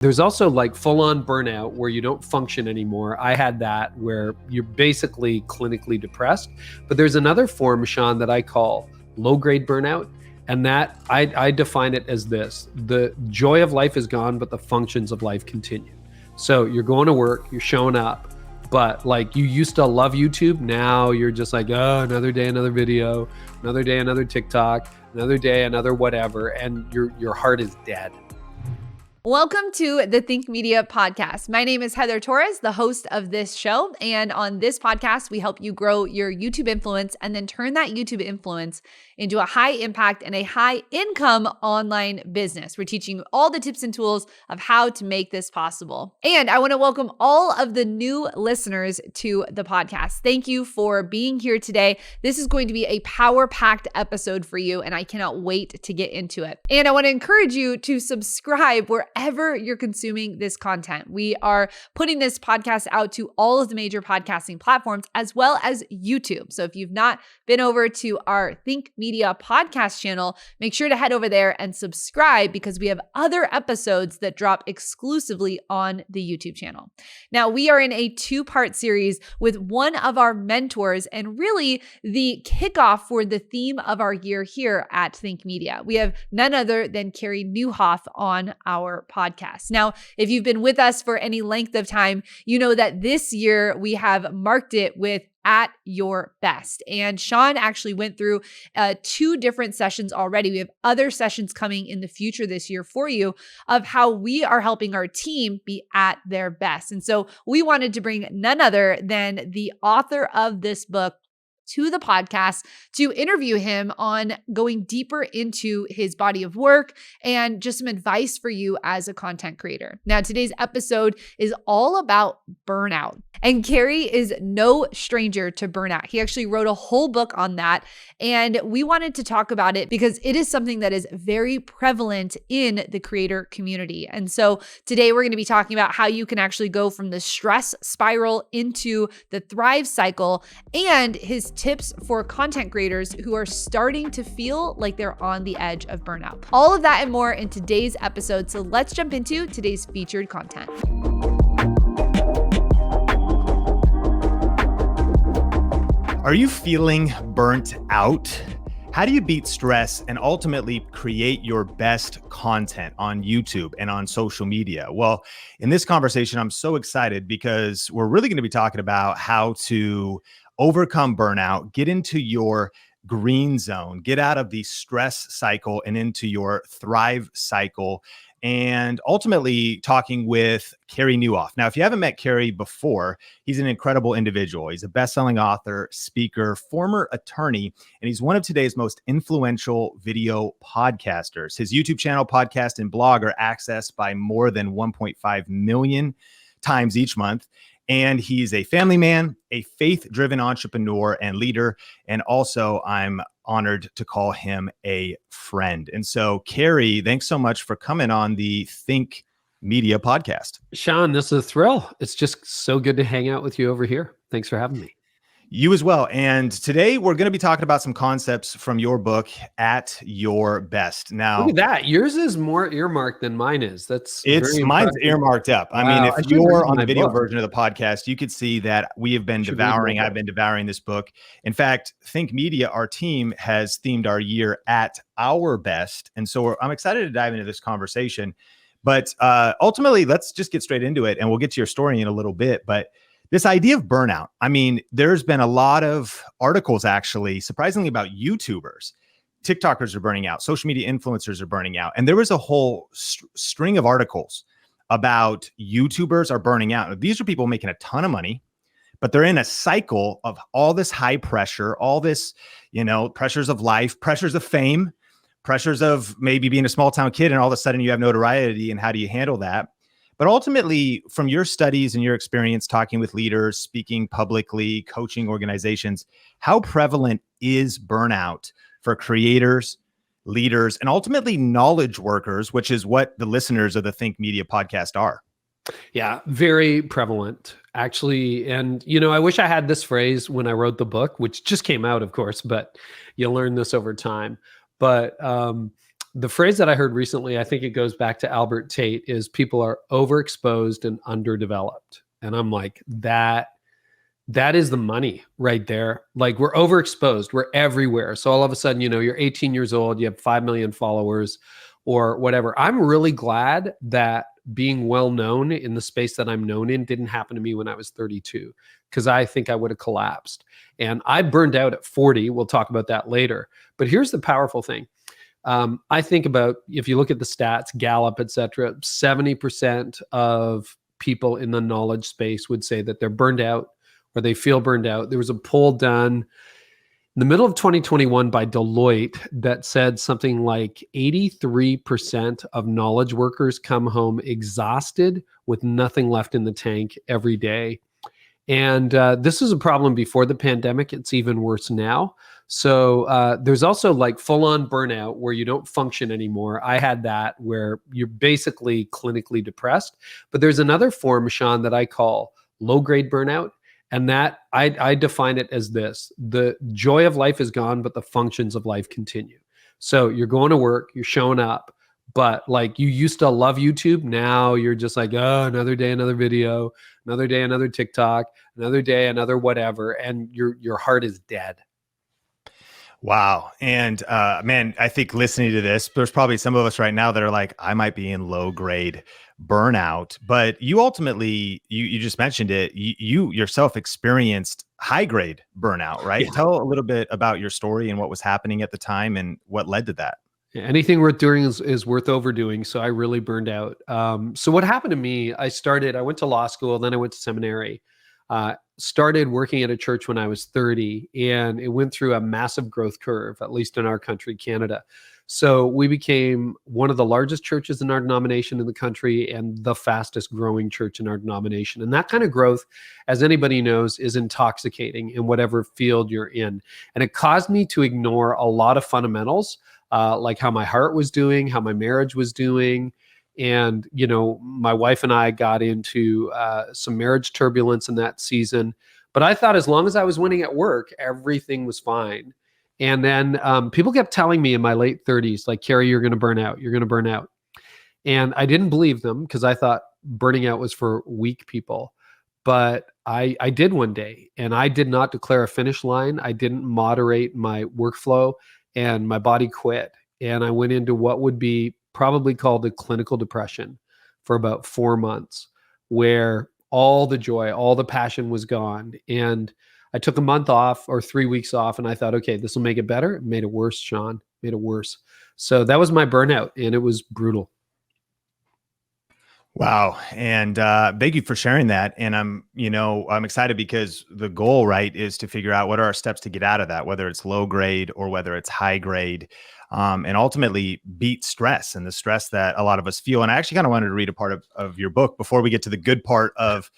There's also like full-on burnout where you don't function anymore. I had that where you're basically clinically depressed. But there's another form, Sean, that I call low-grade burnout. And that I define it as this: the joy of life is gone, but the functions of life continue. So you're going to work, you're showing up, but like you used to love YouTube, now you're just like, oh, another day, another video, another day, another TikTok, another day, another whatever, and your heart is dead. Welcome to the Think Media podcast. My name is Heather Torres, the host of this show. And on this podcast, we help you grow your YouTube influence and then turn that YouTube influence into a high impact and a high income online business. We're teaching you all the tips and tools of how to make this possible. And I want to welcome all of the new listeners to the podcast. Thank you for being here today. This is going to be a power-packed episode for you, and I cannot wait to get into it. And I want to encourage you to subscribe wherever you're consuming this content. We are putting this podcast out to all of the major podcasting platforms as well as YouTube. So if you've not been over to our Think Media podcast channel, make sure to head over there and subscribe because we have other episodes that drop exclusively on the YouTube channel. Now, we are in a two-part series with one of our mentors and really the kickoff for the theme of our year here at Think Media. We have none other than Carey Nieuwhof on our podcast. Now, if you've been with us for any length of time, you know that this year we have marked it with at your best. And Sean actually went through 2 different sessions already. We have other sessions coming in the future this year for you of how we are helping our team be at their best. And so we wanted to bring none other than the author of this book to the podcast to interview him on going deeper into his body of work and just some advice for you as a content creator. Now, today's episode is all about burnout. And Carey is no stranger to burnout. He actually wrote a whole book on that. And we wanted to talk about it because it is something that is very prevalent in the creator community. And so today we're going to be talking about how you can actually go from the stress spiral into the thrive cycle and his tips for content creators who are starting to feel like they're on the edge of burnout. All of that and more in today's episode. So let's jump into today's featured content. Are you feeling burnt out? How do you beat stress and ultimately create your best content on YouTube and on social media? Well, in this conversation, I'm so excited because we're really going to be talking about how to overcome burnout, get into your green zone, get out of the stress cycle and into your thrive cycle, and ultimately talking with Carey Nieuwhof. Now, if you haven't met Carey before, he's an incredible individual. He's a best-selling author, speaker, former attorney, and he's one of today's most influential video podcasters. His YouTube channel, podcast, and blog are accessed by more than 1.5 million times each month. And he's a family man, a faith-driven entrepreneur and leader. And also, I'm honored to call him a friend. And so, Carey, thanks so much for coming on the Think Media podcast. Sean, this is a thrill. It's just so good to hang out with you over here. Thanks for having me. You as well. And today we're going to be talking about some concepts from your book, At Your Best. Now, look at that. Yours is more earmarked than mine is. Mine's earmarked up. Wow. I mean, if you're on the video version of the podcast, you could see that I've been devouring this book. In fact, Think Media, our team, has themed our year At Our Best. And so I'm excited to dive into this conversation. But ultimately, let's just get straight into it. And we'll get to your story in a little bit. But this idea of burnout, I mean, there's been a lot of articles actually, surprisingly, about YouTubers. TikTokers are burning out. Social media influencers are burning out. And there was a whole string of articles about YouTubers are burning out. These are people making a ton of money, but they're in a cycle of all this high pressure, all this, pressures of life, pressures of fame, pressures of maybe being a small town kid, and all of a sudden you have notoriety. And how do you handle that? But ultimately, from your studies and your experience talking with leaders, speaking publicly, coaching organizations, how prevalent is burnout for creators, leaders, and ultimately knowledge workers, which is what the listeners of the Think Media podcast are? Yeah, very prevalent, actually. And, I wish I had this phrase when I wrote the book, which just came out, of course, but you learn this over time. But The phrase that I heard recently, I think it goes back to Albert Tate, is people are overexposed and underdeveloped. And I'm like, that is the money right there. Like, we're overexposed, we're everywhere. So all of a sudden, you're 18 years old, you have 5 million followers or whatever. I'm really glad that being well known in the space that I'm known in didn't happen to me when I was 32, because I think I would have collapsed. And I burned out at 40. We'll talk about that later. But here's the powerful thing. I think about, if you look at the stats, Gallup, et cetera, 70% of people in the knowledge space would say that they're burned out or they feel burned out. There was a poll done in the middle of 2021 by Deloitte that said something like 83% of knowledge workers come home exhausted with nothing left in the tank every day. And this is a problem before the pandemic. It's even worse now. So there's also like full-on burnout where you don't function anymore. I had that, where you're basically clinically depressed. But there's another form, Sean, that I call low-grade burnout. And that I define it as this: the joy of life is gone, but the functions of life continue. So you're going to work, you're showing up, but like, you used to love YouTube. Now you're just like, oh, another day, another video, another day, another TikTok, another day, another whatever. And your heart is dead. Wow. And man, I think listening to this, there's probably some of us right now that are like, I might be in low grade burnout, but you ultimately, you just mentioned it, you yourself experienced high grade burnout, right? Yeah. Tell a little bit about your story and what was happening at the time and what led to that. Anything worth doing is worth overdoing. So I really burned out. So what happened to me, I went to law school, then I went to seminary, started working at a church when I was 30, and it went through a massive growth curve, at least in our country, Canada. So we became one of the largest churches in our denomination in the country and the fastest growing church in our denomination. And that kind of growth, as anybody knows, is intoxicating in whatever field you're in. And it caused me to ignore a lot of fundamentals, like how my heart was doing, how my marriage was doing. And, my wife and I got into some marriage turbulence in that season. But I thought as long as I was winning at work, everything was fine. And then people kept telling me in my late 30s, like, Carey, you're going to burn out. You're going to burn out. And I didn't believe them, because I thought burning out was for weak people. But I did one day, and I did not declare a finish line. I didn't moderate my workflow, and my body quit. And I went into what would be probably called a clinical depression for about 4 months, where all the joy, all the passion was gone. And I took a month off or 3 weeks off, and I thought, okay, this will make it better. It made it worse, Sean, made it worse. So that was my burnout, and it was brutal. Wow. And thank you for sharing that. And I'm excited because the goal, right, is to figure out what are our steps to get out of that, whether it's low grade or whether it's high grade, and ultimately beat stress and the stress that a lot of us feel. And I actually kind of wanted to read a part of your book before we get to the good part of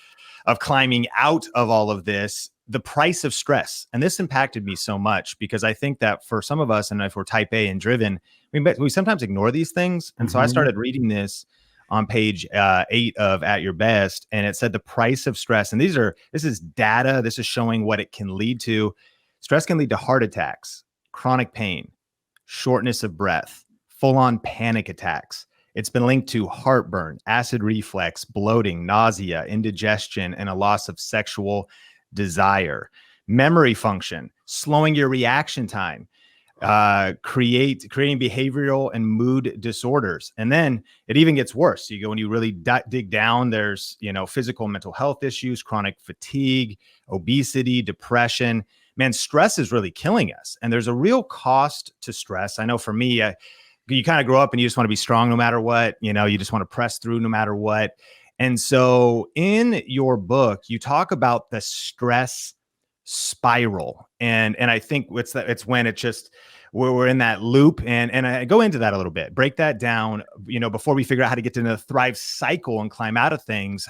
climbing out of all of this, the price of stress. And this impacted me so much, because I think that for some of us, and if we're type A and driven, we sometimes ignore these things. And so I started reading this on page 8 of At Your Best, and it said the price of stress. And this is data. This is showing what it can lead to. Stress can lead to heart attacks, chronic pain, shortness of breath, full-on panic attacks. It's been linked to heartburn, acid reflux, bloating, nausea, indigestion, and a loss of sexual desire. Memory function, slowing your reaction time, creating behavioral and mood disorders. And then it even gets worse. You go and you really dig down, there's, physical and mental health issues, chronic fatigue, obesity, depression. Man, stress is really killing us. And there's a real cost to stress. I know for me, you kind of grow up and you just want to be strong no matter what, you just want to press through no matter what. And so in your book, you talk about the stress spiral. And I think it's when it just, we're in that loop, and I go into that a little bit, break that down, before we figure out how to get to the thrive cycle and climb out of things.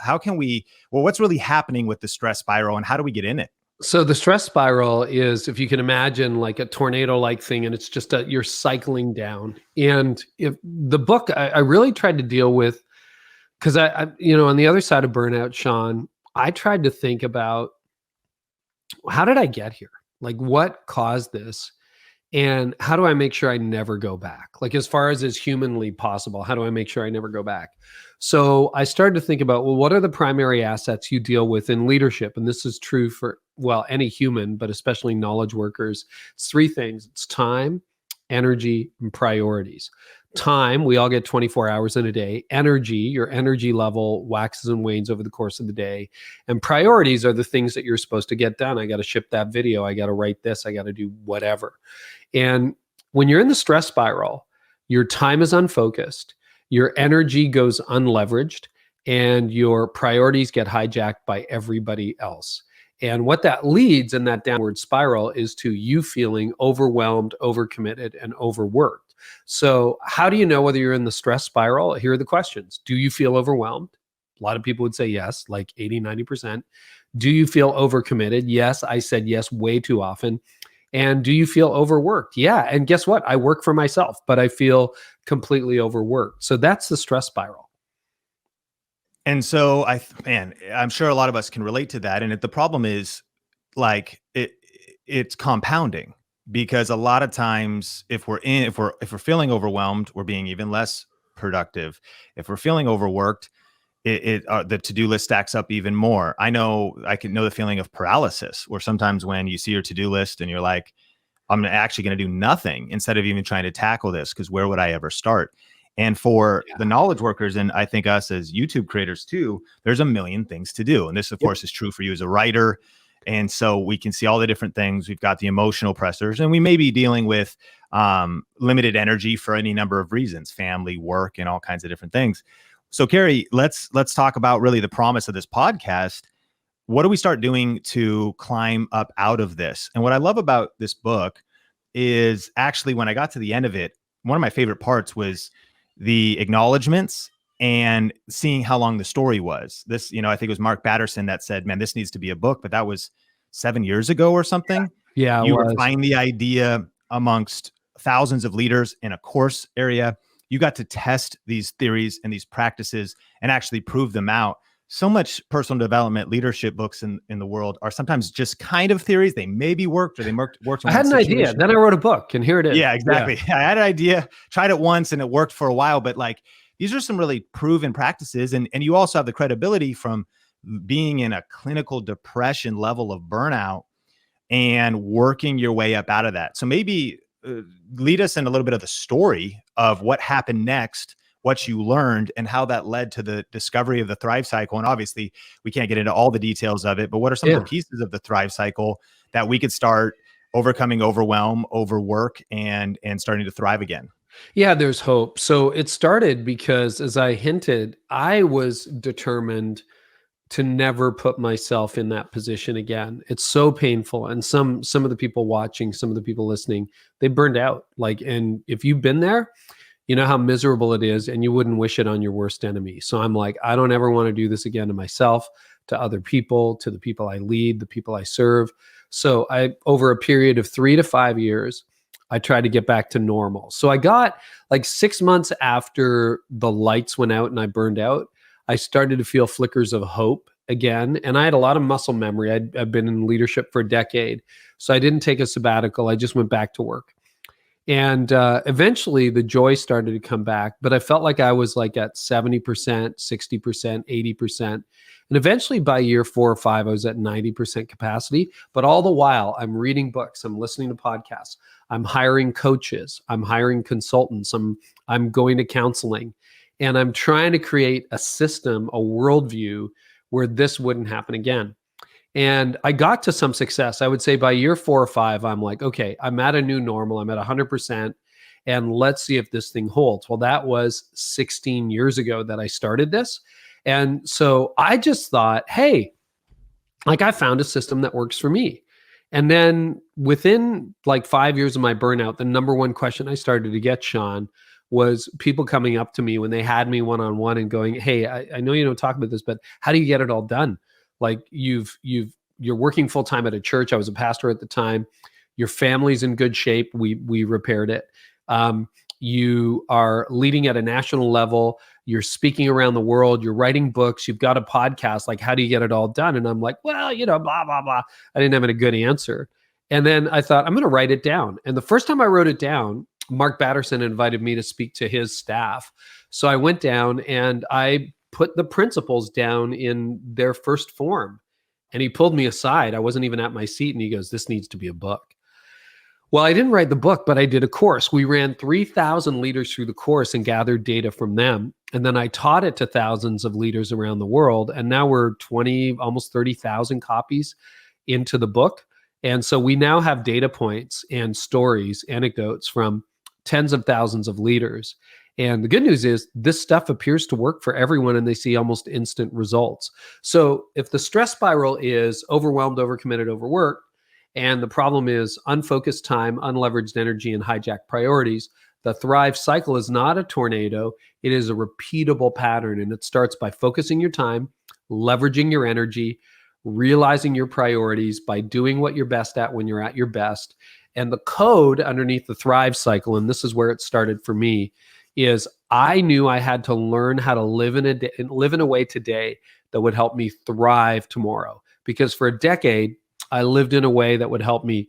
What's really happening with the stress spiral, and how do we get in it? So the stress spiral is, if you can imagine, like a tornado-like thing, and it's just you're cycling down. And if the book, I really tried to deal with, because I on the other side of burnout, Sean, I tried to think about, how did I get here? Like, what caused this? And how do I make sure I never go back? Like, as far as is humanly possible, how do I make sure I never go back? So I started to think about, well, what are the primary assets you deal with in leadership? And this is true for, well, any human, but especially knowledge workers. It's three things. It's time, energy, and priorities. Time, we all get 24 hours in a day. Energy, your energy level waxes and wanes over the course of the day. And priorities are the things that you're supposed to get done. I got to ship that video. I got to write this. I got to do whatever. And when you're in the stress spiral, your time is unfocused, your energy goes unleveraged, and your priorities get hijacked by everybody else. And what that leads in that downward spiral is to you feeling overwhelmed, overcommitted, and overworked. So how do you know whether you're in the stress spiral? Here are the questions. Do you feel overwhelmed? A lot of people would say yes, like 80, 90%. Do you feel overcommitted? Yes, I said yes way too often. And do you feel overworked? Yeah. And guess what? I work for myself, but I feel completely overworked. So that's the stress spiral. And so I'm sure a lot of us can relate to that. And the problem is like it's compounding, because a lot of times if we're feeling overwhelmed, we're being even less productive. If we're feeling overworked, the to-do list stacks up even more. I can know the feeling of paralysis, where sometimes when you see your to-do list and you're like, I'm actually going to do nothing instead of even trying to tackle this, because where would I ever start? And for the knowledge workers, and I think us as YouTube creators too, there's a million things to do. And this, of course, is true for you as a writer. And so we can see all the different things. We've got the emotional pressures, and we may be dealing with limited energy for any number of reasons, family, work, and all kinds of different things. So Carey, let's talk about really the promise of this podcast. What do we start doing to climb up out of this? And what I love about this book is actually when I got to the end of it, one of my favorite parts was the acknowledgments and seeing how long the story was. This, I think it was Mark Batterson that said, man, this needs to be a book, but that was 7 years ago or something. Yeah. You refined the idea amongst thousands of leaders in a course area. You got to test these theories and these practices and actually prove them out. So much personal development leadership books in the world are sometimes just kind of theories. They maybe worked or they worked. I had an idea, then I wrote a book, and here it is. Yeah, exactly. Yeah. I had an idea, tried it once, and it worked for a while. But like, these are some really proven practices, and you also have the credibility from being in a clinical depression level of burnout and working your way up out of that. So maybe lead us in a little bit of the story of what happened next, what you learned, and how that led to the discovery of the Thrive Cycle. And obviously we can't get into all the details of it, but what are some of the pieces of the Thrive Cycle that we could start overcoming overwhelm, overwork, and starting to thrive again? Yeah, there's hope. So it started because, as I hinted, I was determined to never put myself in that position again. It's so painful. And some of the people watching, some of the people listening, they burned out. And if you've been there, you know how miserable it is, and you wouldn't wish it on your worst enemy. So I'm like, I don't ever want to do this again to myself, to other people, to the people I lead, the people I serve. So over a period of 3 to 5 years, I tried to get back to normal. So I got like 6 months after the lights went out and I burned out, I started to feel flickers of hope again. And I had a lot of muscle memory. I've been in leadership for a decade. So I didn't take a sabbatical. I just went back to work. And eventually the joy started to come back, but I felt like I was like at 70%, 60%, 80%. And eventually by year 4 or 5, I was at 90% capacity. But all the while I'm reading books, I'm listening to podcasts, I'm hiring coaches, I'm hiring consultants, I'm going to counseling, and I'm trying to create a system, a worldview where this wouldn't happen again. And I got to some success. I would say by year 4 or 5, I'm like, okay, I'm at a new normal. I'm at 100%. And let's see if this thing holds. Well, that was 16 years ago that I started this. And so I just thought, hey, like I found a system that works for me. And then within like 5 years of my burnout, the number one question I started to get, Sean, was people coming up to me when they had me one-on-one and going, hey, I know you don't talk about this, but how do you get it all done? Like you're working full time at a church. I was a pastor at the time. Your family's in good shape. We repaired it. You are leading at a national level. You're speaking around the world. You're writing books. You've got a podcast. Like, how do you get it all done? And I'm like, well, blah, blah, blah. I didn't have a good answer. And then I thought, I'm going to write it down. And the first time I wrote it down, Mark Batterson invited me to speak to his staff. So I went down and I put the principles down in their first form. And he pulled me aside. I wasn't even at my seat. And he goes, this needs to be a book. Well, I didn't write the book, but I did a course. We ran 3,000 leaders through the course and gathered data from them. And then I taught it to thousands of leaders around the world. And now we're 20, almost 30,000 copies into the book. And so we now have data points and stories, anecdotes from tens of thousands of leaders. And the good news is this stuff appears to work for everyone and they see almost instant results. So if the stress spiral is overwhelmed, overcommitted, overworked, and the problem is unfocused time, unleveraged energy, and hijacked priorities, the Thrive cycle is not a tornado. It is a repeatable pattern. And it starts by focusing your time, leveraging your energy, realizing your priorities by doing what you're best at when you're at your best. And the code underneath the Thrive cycle, and this is where it started for me, is I knew I had to learn how to live in a way today that would help me thrive tomorrow. Because for a decade, I lived in a way that would help me,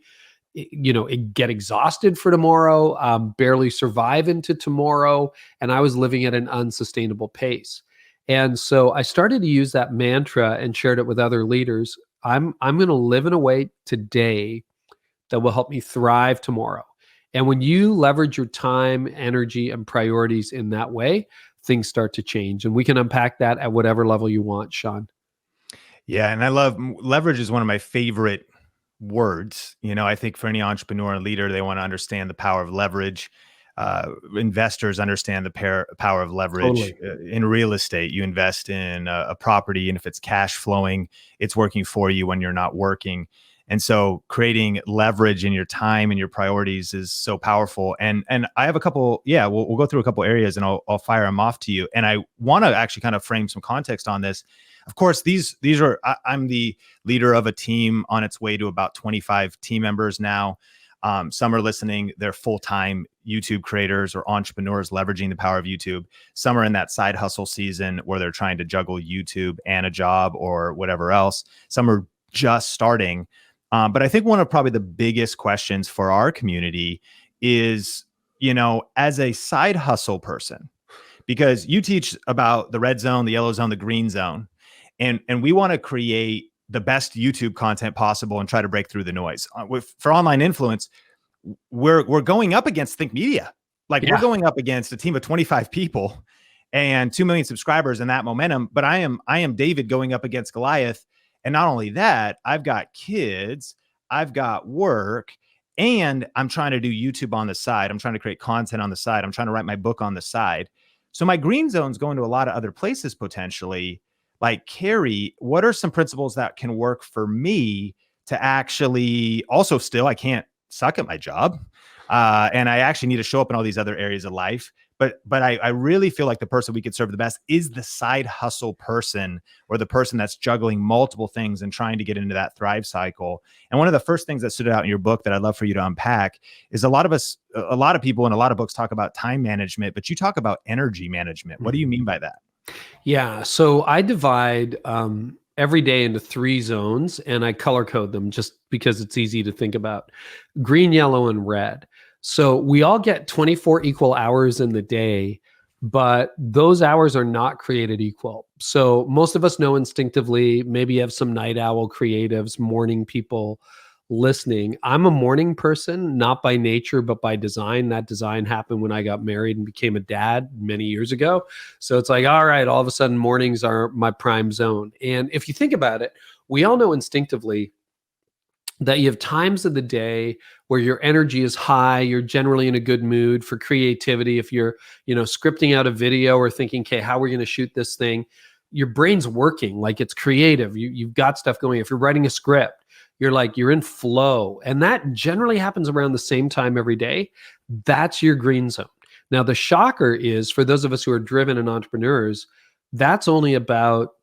get exhausted for tomorrow, barely survive into tomorrow. And I was living at an unsustainable pace. And so I started to use that mantra and shared it with other leaders. I'm going to live in a way today that will help me thrive tomorrow. And when you leverage your time, energy, and priorities in that way, things start to change. And we can unpack that at whatever level you want, Sean. Yeah. And I love leverage is one of my favorite words. I think for any entrepreneur and leader, they want to understand the power of leverage. Investors understand the power of leverage. Totally. In real estate, you invest in a property, and if it's cash flowing, it's working for you when you're not working. And so creating leverage in your time and your priorities is so powerful. And I have a couple, we'll go through a couple areas and I'll fire them off to you. And I want to actually kind of frame some context on this. Of course, these are, I'm the leader of a team on its way to about 25 team members now. Some are listening, they're full-time YouTube creators or entrepreneurs leveraging the power of YouTube. Some are in that side hustle season where they're trying to juggle YouTube and a job or whatever else. Some are just starting. But I think one of probably the biggest questions for our community is, as a side hustle person, because you teach about the red zone, the yellow zone, the green zone, and we want to create the best YouTube content possible and try to break through the noise. For online influence, we're going up against Think Media. We're going up against a team of 25 people and 2 million subscribers and that momentum. But I am David going up against Goliath. And not only that, I've got kids, I've got work, and I'm trying to do YouTube on the side. I'm trying to create content on the side. I'm trying to write my book on the side. So my green zone's going to a lot of other places potentially. Like, Carey, what are some principles that can work for me to actually also I can't suck at my job. And I actually need to show up in all these other areas of life. But I really feel like the person we could serve the best is the side hustle person, or the person that's juggling multiple things and trying to get into that Thrive cycle. And one of the first things that stood out in your book that I'd love for you to unpack is a lot of people in a lot of books talk about time management, but you talk about energy management. What do you mean by that? Yeah. So I divide every day into 3 zones, and I color code them just because it's easy to think about: green, yellow, and red. So we all get 24 equal hours in the day, but those hours are not created equal. So most of us know instinctively, maybe you have some night owl creatives, morning people listening. I'm a morning person, not by nature, but by design. That design happened when I got married and became a dad many years ago. So it's like, all right, all of a sudden mornings are my prime zone. And if you think about it, we all know instinctively that you have times of the day where your energy is high, you're generally in a good mood for creativity. If you're, scripting out a video or thinking, okay, how are we going to shoot this thing? Your brain's working, like it's creative. You've got stuff going. If you're writing a script, you're in flow. And that generally happens around the same time every day. That's your green zone. Now, the shocker is, for those of us who are driven and entrepreneurs, that's only about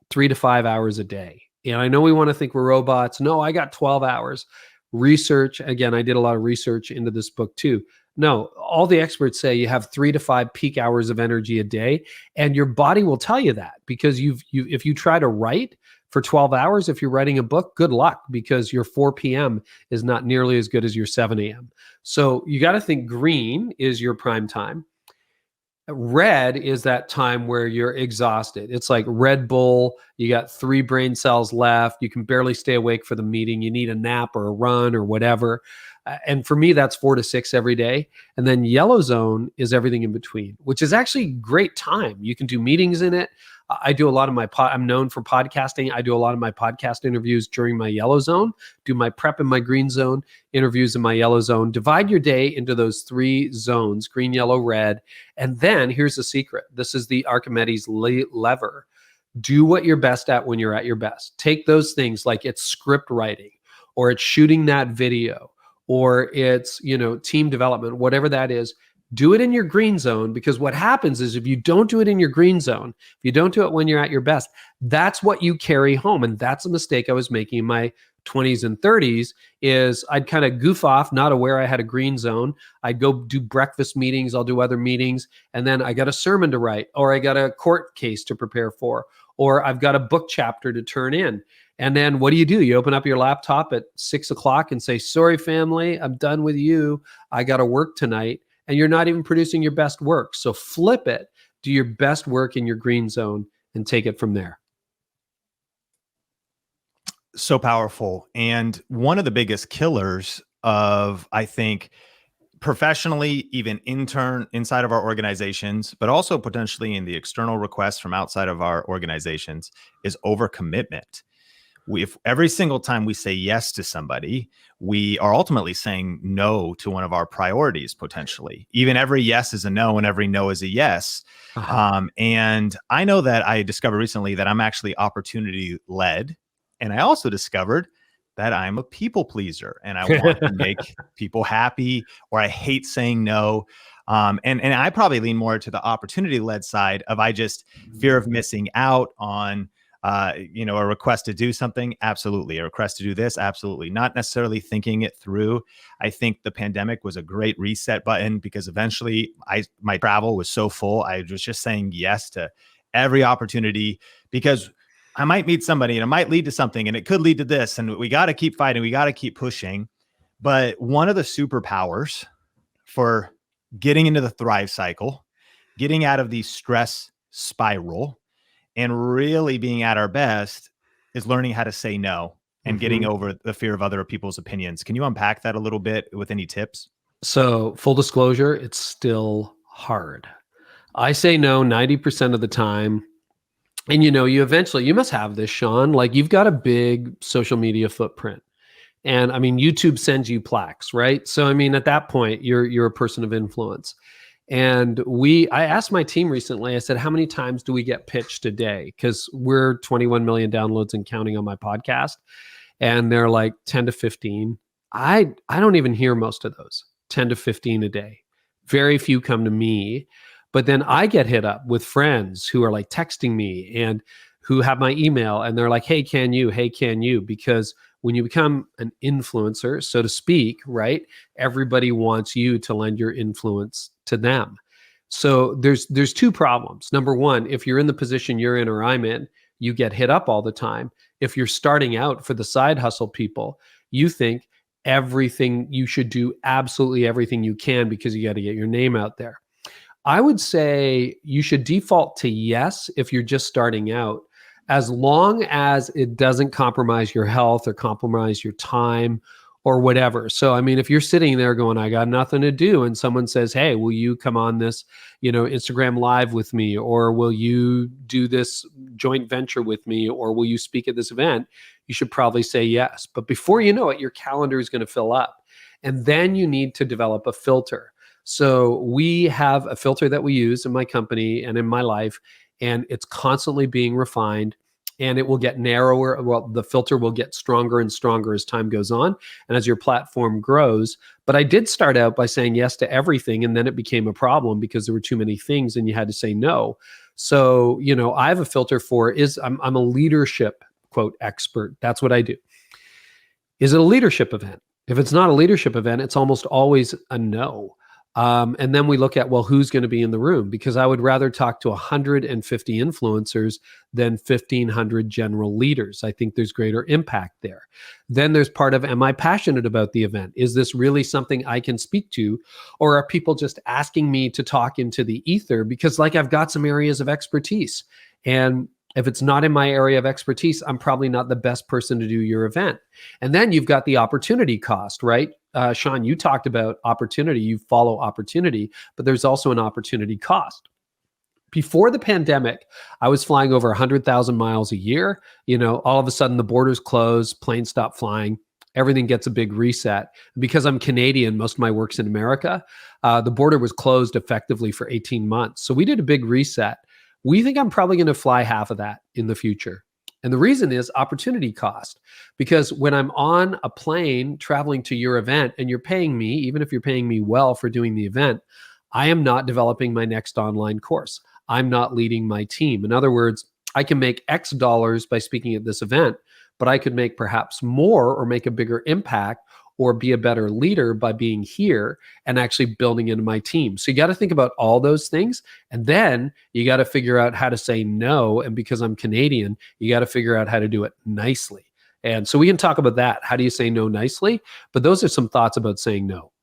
3 to 5 hours a day. And I know we want to think we're robots. No, I got 12 hours. Research, again, I did a lot of research into this book too. No, all the experts say you have 3 to 5 peak hours of energy a day, and your body will tell you that, because if you try to write for 12 hours, if you're writing a book, good luck, because your 4 p.m. is not nearly as good as your 7 a.m. So you got to think green is your prime time. Red is that time where you're exhausted. It's like Red Bull. You got 3 brain cells left. You can barely stay awake for the meeting. You need a nap or a run or whatever. And for me, that's 4 to 6 every day. And then yellow zone is everything in between, which is actually great time. You can do meetings in it. I do a lot of I'm known for podcasting. I do a lot of my podcast interviews during my yellow zone, do my prep in my green zone, interviews in my yellow zone. Divide your day into those 3 zones, green, yellow, red. And then here's the secret. This is the Archimedes lever. Do what you're best at when you're at your best. Take those things, like it's script writing, or it's shooting that video, or it's, team development, whatever that is. Do it in your green zone, because what happens is if you don't do it in your green zone, if you don't do it when you're at your best, that's what you carry home. And that's a mistake I was making in my 20s and 30s, is I'd kind of goof off, not aware I had a green zone. I'd go do breakfast meetings. I'll do other meetings. And then I got a sermon to write, or I got a court case to prepare for, or I've got a book chapter to turn in. And then what do? You open up your laptop at 6 o'clock and say, sorry, family, I'm done with you. I got to work tonight. And you're not even producing your best work. So flip it, do your best work in your green zone, and take it from there. So powerful. And one of the biggest killers of, I think, professionally, even inside of our organizations, but also potentially in the external requests from outside of our organizations, is overcommitment. If every single time we say yes to somebody, we are ultimately saying no to one of our priorities, potentially. Even every yes is a no, and every no is a yes. And I know that I discovered recently that I'm actually opportunity led. And I also discovered that I'm a people pleaser, and I want to make people happy, or I hate saying no. And I probably lean more to the opportunity led side of, I just fear of missing out on a request to do something. Absolutely. A request to do this. Absolutely. Not necessarily thinking it through. I think the pandemic was a great reset button, because eventually my travel was so full. I was just saying yes to every opportunity, because I might meet somebody and it might lead to something, and it could lead to this, and we got to keep fighting. We got to keep pushing. But one of the superpowers for getting into the thrive cycle, getting out of the stress spiral, and really being at our best, is learning how to say no and getting over the fear of other people's opinions. Can you unpack that a little bit with any tips? So, full disclosure, it's still hard. I say no 90% of the time. And you must have this, Sean, like you've got a big social media footprint. And I mean, YouTube sends you plaques, right? So I mean, at that point, you're a person of influence. And I asked my team recently, I said, how many times do we get pitched a day? Because we're 21 million downloads and counting on my podcast. And they're like 10 to 15. I don't even hear most of those, 10 to 15 a day. Very few come to me. But then I get hit up with friends who are like texting me and who have my email, and they're like, hey, can you? Hey, can you? Because when you become an influencer, so to speak, right, everybody wants you to lend your influence to them. So there's 2 problems. Number one, if you're in the position you're in or I'm in, you get hit up all the time. If you're starting out, for the side hustle people, you think you should do absolutely everything you can because you got to get your name out there. I would say you should default to yes if you're just starting out, as long as it doesn't compromise your health or compromise your time or whatever. So, I mean, if you're sitting there going, I got nothing to do, and someone says, hey, will you come on this, Instagram live with me, or will you do this joint venture with me, or will you speak at this event? You should probably say yes. But before you know it, your calendar is going to fill up. And then you need to develop a filter. So we have a filter that we use in my company and in my life, and it's constantly being refined, and it will get narrower. Well, the filter will get stronger and stronger as time goes on and as your platform grows. But I did start out by saying yes to everything, and then it became a problem because there were too many things and you had to say no. So, I have a filter for I'm a leadership, quote, expert. That's what I do. Is it a leadership event? If it's not a leadership event, it's almost always a no. And then we look at, well, who's going to be in the room? Because I would rather talk to 150 influencers than 1,500 general leaders. I think there's greater impact there. Then there's part of, am I passionate about the event? Is this really something I can speak to? Or are people just asking me to talk into the ether? Because like I've got some areas of expertise. And if it's not in my area of expertise, I'm probably not the best person to do your event. And then you've got the opportunity cost, right? Sean, you talked about opportunity. You follow opportunity, but there's also an opportunity cost. Before the pandemic, I was flying over 100,000 miles a year. All of a sudden the borders close, planes stop flying, everything gets a big reset. Because I'm Canadian, most of my work's in America. The border was closed effectively for 18 months. So we did a big reset. We think I'm probably going to fly half of that in the future. And the reason is opportunity cost. Because when I'm on a plane traveling to your event and you're paying me, even if you're paying me well for doing the event, I am not developing my next online course. I'm not leading my team. In other words, I can make X dollars by speaking at this event, but I could make perhaps more or make a bigger impact or be a better leader by being here and actually building into my team. So you got to think about all those things. And then you got to figure out how to say no. And because I'm Canadian, you got to figure out how to do it nicely. And so we can talk about that. How do you say no nicely? But those are some thoughts about saying no.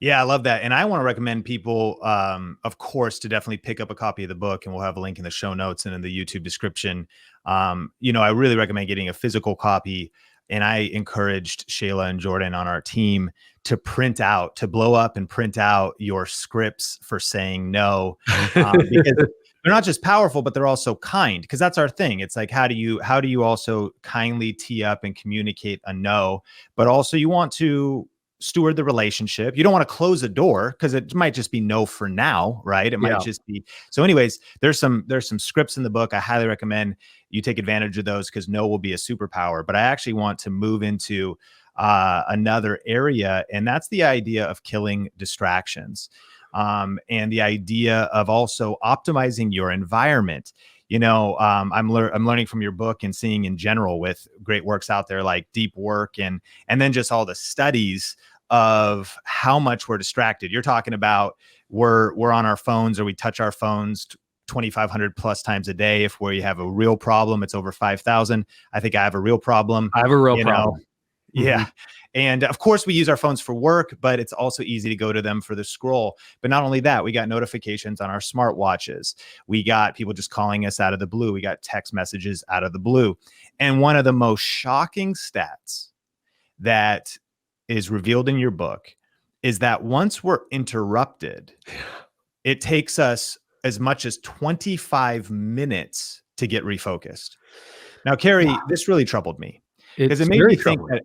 Yeah, I love that. And I want to recommend people, of course, to definitely pick up a copy of the book, and we'll have a link in the show notes and in the YouTube description. I really recommend getting a physical copy. And I encouraged Shayla and Jordan on our team to blow up and print out your scripts for saying no, because they're not just powerful, but they're also kind. Because that's our thing. It's like, how do you also kindly tee up and communicate a no, but also you want to steward the relationship. You don't want to close a door because it might just be no for now, right? It might just be. So anyways, there's some scripts in the book. I highly recommend you take advantage of those because no will be a superpower. But I actually want to move into another area, and that's the idea of killing distractions, and the idea of also optimizing your environment. I'm learning from your book and seeing in general with great works out there like Deep Work and then just all the studies of how much we're distracted. You're talking about we're on our phones, or we touch our phones 2,500 plus times a day. If we have a real problem, it's over 5,000. I think I have a real problem. I have a real problem. Yeah. Mm-hmm. And of course we use our phones for work, but it's also easy to go to them for the scroll. But not only that, we got notifications on our smartwatches. We got people just calling us out of the blue. We got text messages out of the blue. And one of the most shocking stats that is revealed in your book is that once we're interrupted, it takes us as much as 25 minutes to get refocused. Now, Carey, this really troubled me because it made me think that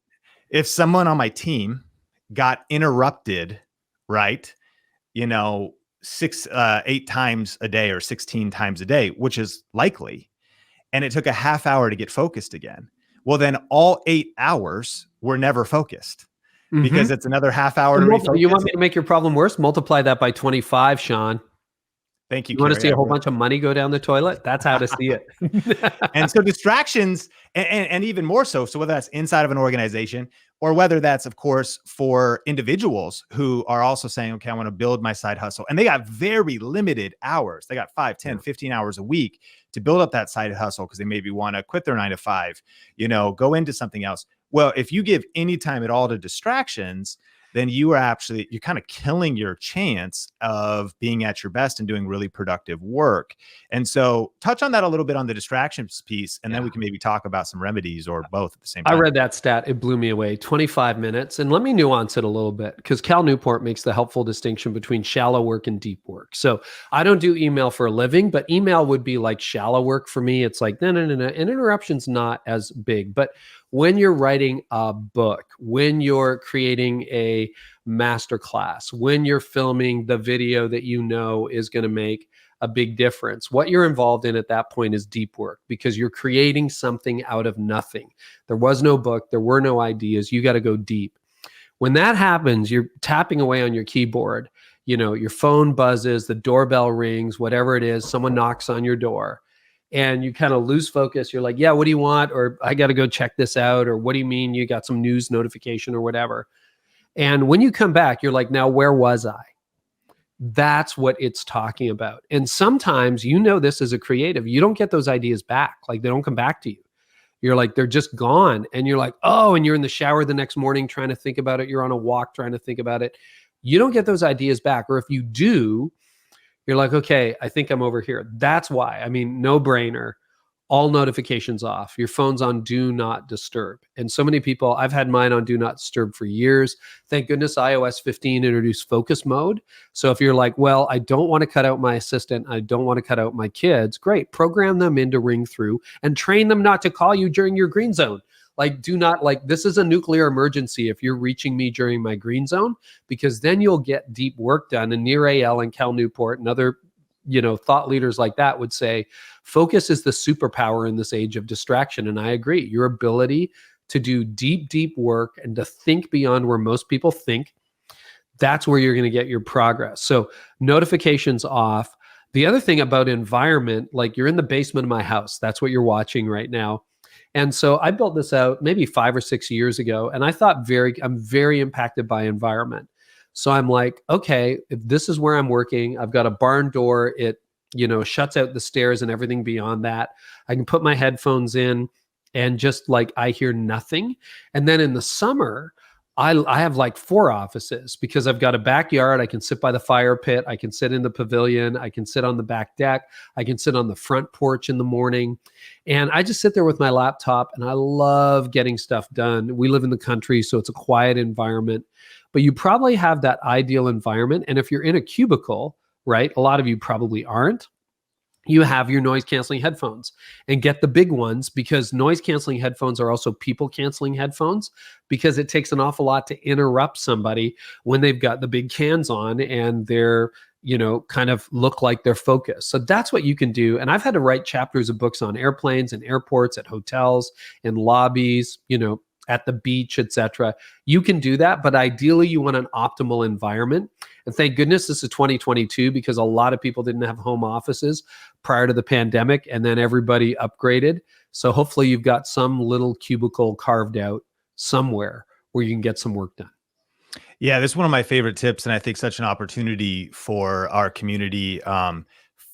if someone on my team got interrupted, right, 8 times a day or 16 times a day, which is likely, and it took a half hour to get focused again, well, then all 8 hours were never focused because it's another half hour to refocus. You want me to make your problem worse? Multiply that by 25, Sean. Thank you. You want to see a whole bunch of money go down the toilet? That's how to see it. And so distractions, and even more so whether that's inside of an organization or whether that's, of course, for individuals who are also saying, okay, I want to build my side hustle. And they got very limited hours. They got 5, 10, 15 hours a week to build up that side hustle because they maybe want to quit their 9 to 5, go into something else. Well, if you give any time at all to distractions, then you're kind of killing your chance of being at your best and doing really productive work. And so touch on that a little bit on the distractions piece, and then we can maybe talk about some remedies or both at the same time. I read that stat. It blew me away. 25 minutes. And let me nuance it a little bit because Cal Newport makes the helpful distinction between shallow work and deep work. So I don't do email for a living, but email would be like shallow work for me. It's like, no. And interruption's not as big. But when you're writing a book, when you're creating a masterclass, when you're filming the video that is going to make a big difference, what you're involved in at that point is deep work because you're creating something out of nothing. There was no book. There were no ideas. You got to go deep. When that happens, you're tapping away on your keyboard. Your phone buzzes, the doorbell rings, whatever it is, someone knocks on your door. And you kind of lose focus. You're like, yeah, what do you want? Or I got to go check this out. Or what do you mean you got some news notification or whatever? And when you come back, you're like, now, where was I? That's what it's talking about. And sometimes, this as a creative, you don't get those ideas back. Like they don't come back to you. You're like, they're just gone. And you're like, oh, and you're in the shower the next morning trying to think about it. You're on a walk trying to think about it. You don't get those ideas back. Or if you do, you're like, okay, I think I'm over here. That's why. I mean, no brainer. All notifications off. Your phone's on do not disturb. And so many people, I've had mine on do not disturb for years. Thank goodness iOS 15 introduced focus mode. So if you're like, well, I don't want to cut out my assistant, I don't want to cut out my kids, great. Program them in to ring through and train them not to call you during your green zone. Like, do not, like, this is a nuclear emergency if you're reaching me during my green zone, because then you'll get deep work done. And Nir Eyal and Cal Newport and other thought leaders like that would say, focus is the superpower in this age of distraction. And I agree. Your ability to do deep, deep work and to think beyond where most people think, that's where you're going to get your progress. So notifications off. The other thing about environment, like you're in the basement of my house. That's what you're watching right now. And so I built this out maybe 5 or 6 years ago. And I thought I'm very impacted by environment. So I'm like, okay, if this is where I'm working, I've got a barn door. It, shuts out the stairs and everything beyond that. I can put my headphones in and just like, I hear nothing. And then in the summer, I have like 4 offices because I've got a backyard. I can sit by the fire pit. I can sit in the pavilion. I can sit on the back deck. I can sit on the front porch in the morning. And I just sit there with my laptop and I love getting stuff done. We live in the country, so it's a quiet environment. But you probably have that ideal environment. And if you're in a cubicle, right, a lot of you probably aren't, you have your noise canceling headphones, and get the big ones, because noise canceling headphones are also people canceling headphones, because it takes an awful lot to interrupt somebody when they've got the big cans on and they're, kind of look like they're focused. So that's what you can do. And I've had to write chapters of books on airplanes and airports, at hotels, in lobbies, at the beach, etc. You can do that, but ideally you want an optimal environment. And thank goodness this is 2022, because a lot of people didn't have home offices prior to the pandemic, and then everybody upgraded. So hopefully you've got some little cubicle carved out somewhere where you can get some work done. Yeah, this is one of my favorite tips, and I think such an opportunity for our community.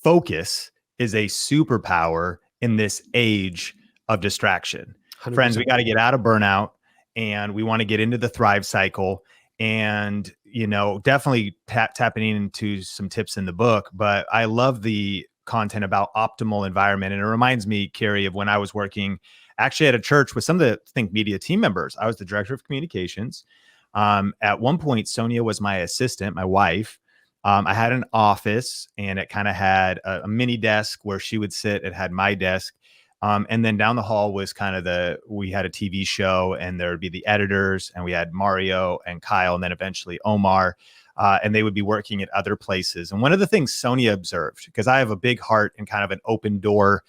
Focus is a superpower in this age of distraction. 100%. Friends, we got to get out of burnout, and we want to get into the thrive cycle. And, definitely tapping into some tips in the book. But I love the content about optimal environment. And it reminds me, Carey, of when I was working actually at a church with some of the Think Media team members. I was the director of communications. At one point, Sonia was my assistant, my wife. I had an office, and it kind of had a mini desk where she would sit. It had my desk. And then down the hall was kind of we had a TV show, and there would be the editors, and we had Mario and Kyle, and then eventually Omar, and they would be working at other places. And one of the things Sonia observed, because I have a big heart and kind of an open door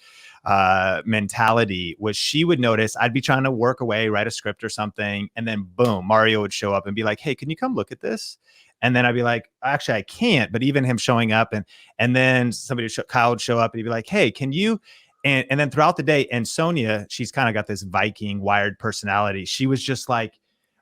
mentality, was she would notice I'd be trying to work away, write a script or something, and then boom, Mario would show up and be like, hey, can you come look at this? And then I'd be like, actually, I can't. But even him showing up, and then Kyle would show up and he'd be like, hey, can you? And then throughout the day, and Sonia, she's kind of got this Viking wired personality. She was just like,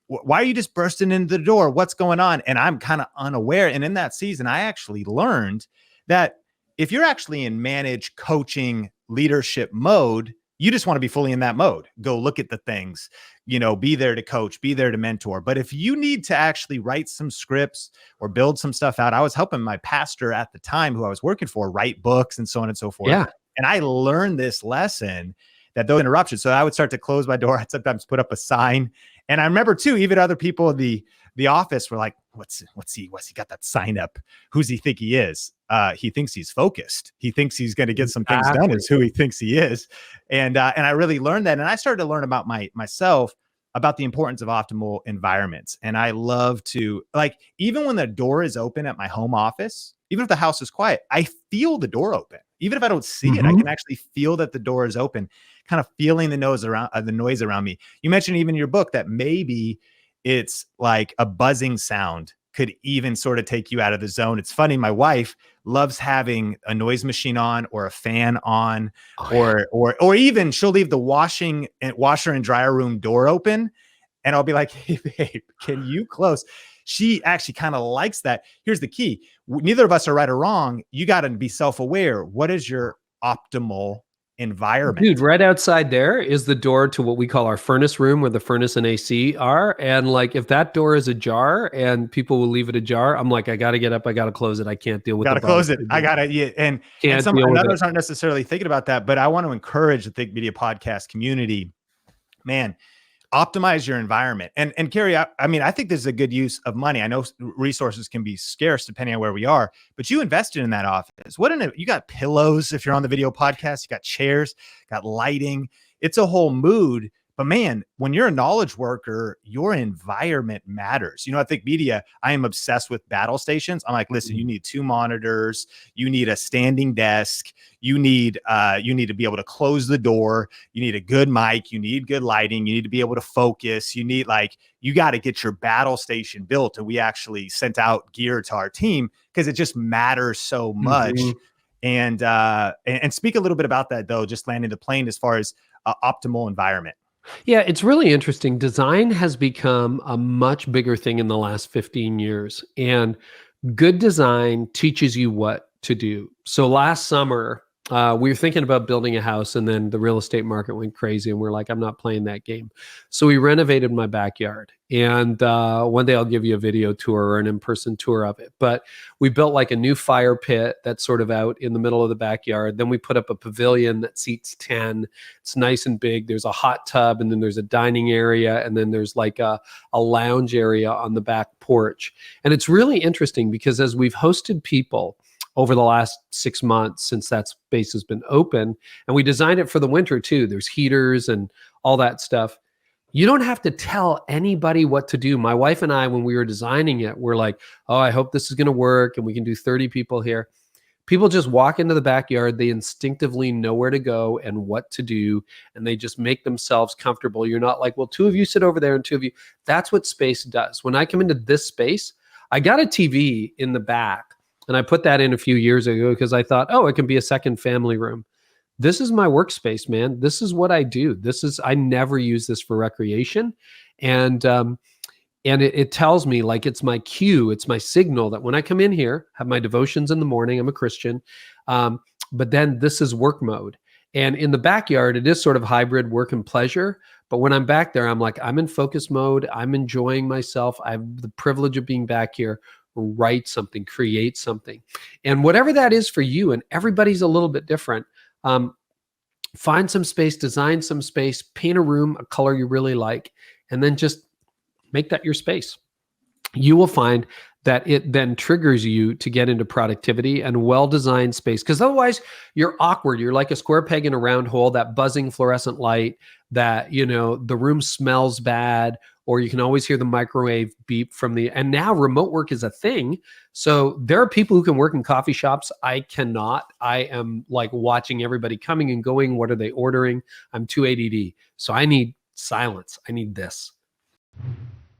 why are you just bursting into the door? What's going on? And I'm kind of unaware. And in that season, I actually learned that if you're actually in manage, coaching, leadership mode, you just want to be fully in that mode. Go look at the things, be there to coach, be there to mentor. But if you need to actually write some scripts or build some stuff out, I was helping my pastor at the time, who I was working for, write books and so on and so forth. Yeah. And I learned this lesson, that those interruptions. So I would start to close my door. I'd sometimes put up a sign. And I remember too, even other people in the office were like, what's he got that sign up? Who's he think he is? He thinks he's focused. He thinks he's going to get some things done, is who he thinks he is. And I really learned that. And I started to learn about myself, about the importance of optimal environments. And I love to, like, even when the door is open at my home office, even if the house is quiet, I feel the door open. Even if I don't see it, I can actually feel that the door is open, kind of feeling the noise around me. You mentioned even in your book that maybe it's like a buzzing sound could even sort of take you out of the zone. It's funny. My wife loves having a noise machine on, or a fan on, or even she'll leave the washer and dryer room door open, and I'll be like, hey, babe, can you close? she actually kind of likes that. Here's the key. Neither of us are right or wrong. You got to be self-aware. What is your optimal environment? Dude, right outside there is the door to what we call our furnace room, where the furnace and AC are. And like, if that door is ajar and people will leave it ajar, I'm like, I got to get up. I got to close it. I can't deal with it. Got to close it. I got to, yeah. And others aren't necessarily thinking about that, but I want to encourage the Think Media podcast community, man, optimize your environment. And Carey, I mean, I think this is a good use of money. I know resources can be scarce depending on where we are, but you invested in that office. You got pillows if you're on the video podcast, you got chairs, got lighting. It's a whole mood. But man, when you're a knowledge worker, your environment matters. You know, I think media, I am obsessed with battle stations. I'm like, listen, you need 2 monitors, you need a standing desk, you need to be able to close the door, you need a good mic, you need good lighting, you need to be able to focus, you got to get your battle station built. And we actually sent out gear to our team because it just matters so much. And speak a little bit about that though, just landing the plane as far as optimal environment. Yeah, it's really interesting. Design has become a much bigger thing in the last 15 years, and good design teaches you what to do. So last summer, we were thinking about building a house, and then the real estate market went crazy, and we're like, I'm not playing that game. So we renovated my backyard, and one day I'll give you a video tour or an in-person tour of it. But we built like a new fire pit that's sort of out in the middle of the backyard. Then we put up a pavilion that seats 10. It's nice and big. There's a hot tub, and then there's a dining area, and then there's like a lounge area on the back porch. And it's really interesting because as we've hosted people over the last 6 months since that space has been open, and we designed it for the winter too. There's heaters and all that stuff. You don't have to tell anybody what to do. My wife and I, when we were designing it, we're like, oh, I hope this is going to work and we can do 30 people here. People just walk into the backyard. They instinctively know where to go and what to do, and they just make themselves comfortable. You're not like, well, 2 of you sit over there and 2 of you. That's what space does. When I come into this space, I got a TV in the back, and I put that in a few years ago because I thought, oh, it can be a second family room. This is my workspace, man. This is what I do. I never use this for recreation. And it tells me, like, it's my cue, it's my signal that when I come in here, have my devotions in the morning, I'm a Christian, but then this is work mode. And in the backyard, it is sort of hybrid work and pleasure. But when I'm back there, I'm like, I'm in focus mode. I'm enjoying myself. I have the privilege of being back here. Write something, create something. And whatever that is for you, and everybody's a little bit different, find some space, design some space, paint a room, a color you really like, and then just make that your space. You will find that it then triggers you to get into productivity and well-designed space. Because otherwise you're awkward. You're like a square peg in a round hole, that buzzing fluorescent light that, the room smells bad, or you can always hear the microwave beep and now remote work is a thing. So there are people who can work in coffee shops. I cannot. I am like watching everybody coming and going. What are they ordering? I'm too ADD. So I need silence. I need this.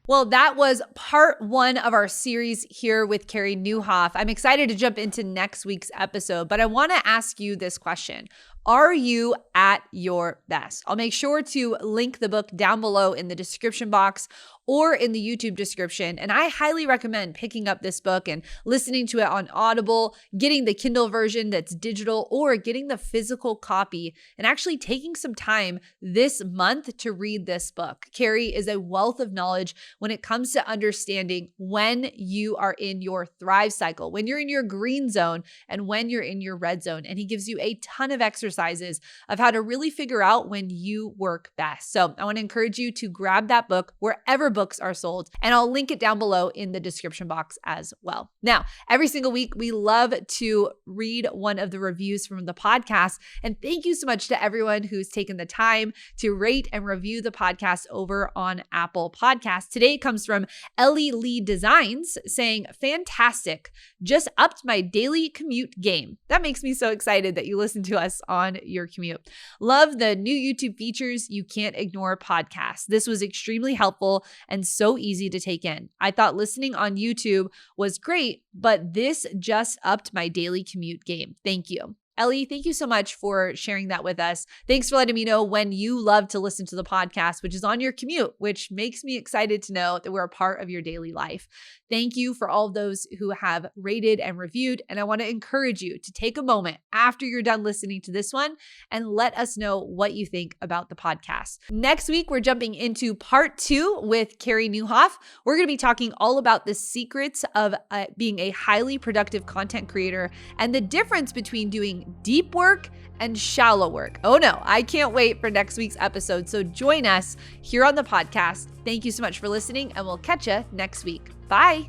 Well, that was part 1 of our series here with Carey Nieuwhof. I'm excited to jump into next week's episode, but I want to ask you this question. Are you at your best? I'll make sure to link the book down below in the description box or in the YouTube description. And I highly recommend picking up this book and listening to it on Audible, getting the Kindle version that's digital, or getting the physical copy and actually taking some time this month to read this book. Carey is a wealth of knowledge when it comes to understanding when you are in your thrive cycle, when you're in your green zone, and when you're in your red zone. And he gives you a ton of exercises of how to really figure out when you work best. So I want to encourage you to grab that book wherever books are sold, and I'll link it down below in the description box as well. Now, every single week, we love to read one of the reviews from the podcast. And thank you so much to everyone who's taken the time to rate and review the podcast over on Apple Podcasts. Today it comes from Ellie Lee Designs saying, fantastic, just upped my daily commute game. That makes me so excited that you listen to us on your commute. Love the new YouTube features. You can't ignore podcasts. This was extremely helpful and so easy to take in. I thought listening on YouTube was great, but this just upped my daily commute game. Thank you. Ellie, thank you so much for sharing that with us. Thanks for letting me know when you love to listen to the podcast, which is on your commute, which makes me excited to know that we're a part of your daily life. Thank you for all of those who have rated and reviewed. And I want to encourage you to take a moment after you're done listening to this one and let us know what you think about the podcast. Next week, we're jumping into part 2 with Carey Nieuwhof. We're going to be talking all about the secrets of being a highly productive content creator and the difference between doing deep work and shallow work. Oh no, I can't wait for next week's episode. So join us here on the podcast. Thank you so much for listening, and we'll catch you next week. Bye.